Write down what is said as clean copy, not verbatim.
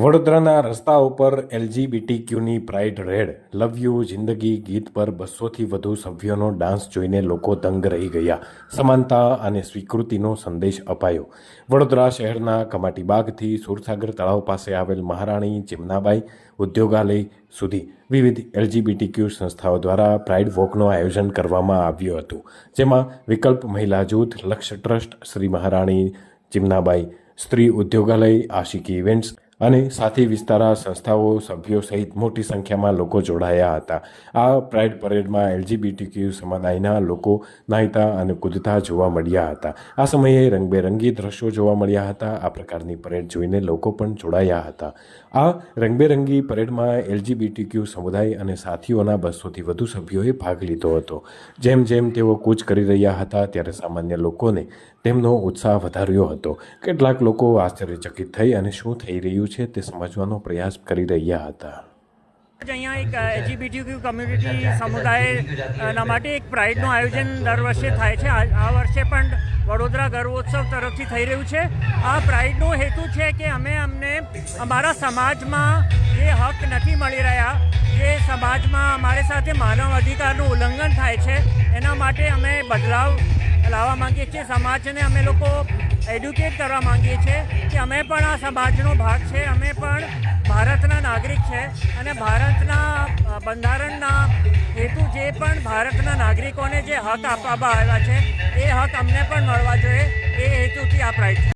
વડોદરાના રસ્તાઓ પર એલજીબીટીક્યુની પ્રાઇડ રેડ, લવ યુ જિંદગી ગીત પર 200થી વધુ સભ્યોનો ડાન્સ જોઈને લોકો દંગ રહી ગયા. સમાનતા અને સ્વીકૃતિનો સંદેશ અપાયો. વડોદરા શહેરના કમાટીબાગથી સુરસાગર તળાવ પાસે આવેલ મહારાણી ચિમનાબાઈ ઉદ્યોગાલય સુધી વિવિધ એલજીબીટીક્યુ સંસ્થાઓ દ્વારા પ્રાઇડ વોકનું આયોજન કરવામાં આવ્યું હતું, જેમાં વિકલ્પ મહિલા જૂથ, લક્ષ્ય ટ્રસ્ટ, શ્રી મહારાણી ચિમનાબાઈ સ્ત્રી ઉદ્યોગાલય, આશિકી ઇવેન્ટ્સ અને સાથી વિસ્તારના સંસ્થાઓ સભ્યો સહિત મોટી સંખ્યામાં લોકો જોડાયા હતા. આ પ્રાઇડ પરેડમાં એલજીબીટીક્યુ સમુદાયના લોકો નાહતા અને કૂદતા જોવા મળ્યા હતા. આ સમયે રંગબેરંગી દ્રશ્યો જોવા મળ્યા હતા. આ પ્રકારની પરેડ જોઈને લોકો પણ જોડાયા હતા. આ રંગબેરંગી પરેડમાં એલજીબીટીક્યુ સમુદાય અને સાથીઓના 200થી વધુ સભ્યોએ ભાગ લીધો હતો. જેમ જેમ તેઓ કૂચ કરી રહ્યા હતા ત્યારે સામાન્ય લોકોને તેમનો ઉત્સાહ વધાર્યો હતો. કેટલાક લોકો આશ્ચર્યચકિત થઈ અને શું થઈ રહ્યું છે તે સમજવાનો પ્રયાસ કરી રહ્યા હતા. અહીંયા એક એલજીબીટીક્યુ કમ્યુનિટી સમુદાયના માટે એક પ્રાઇડનું આયોજન દર વર્ષે થાય છે. આ વર્ષે પણ વડોદરા ગર્વોત્સવ તરફથી થઈ રહ્યું છે. આ પ્રાઇડનો હેતુ છે કે અમને અમારા સમાજમાં જે હક નથી મળી રહ્યા, જે સમાજમાં અમારી સાથે માનવ અધિકારનું ઉલ્લંઘન થાય છે, એના માટે અમે બદલાવ લાવવા માંગીએ છીએ. સમાજને અમે લોકો એડ્યુકેટ કરવા માંગીએ છીએ કે અમે પણ આ સમાજનો ભાગ છે, અમે પણ ભારતના નાગરિક છે અને ભારતના બંધારણના હેતુ જે પણ ભારતના નાગરિકોને જે હક આપવામાં આવ્યા છે એ હક અમને પણ મળવા જોઈએ. એ હેતુથી આ પ્રાઇડ છે.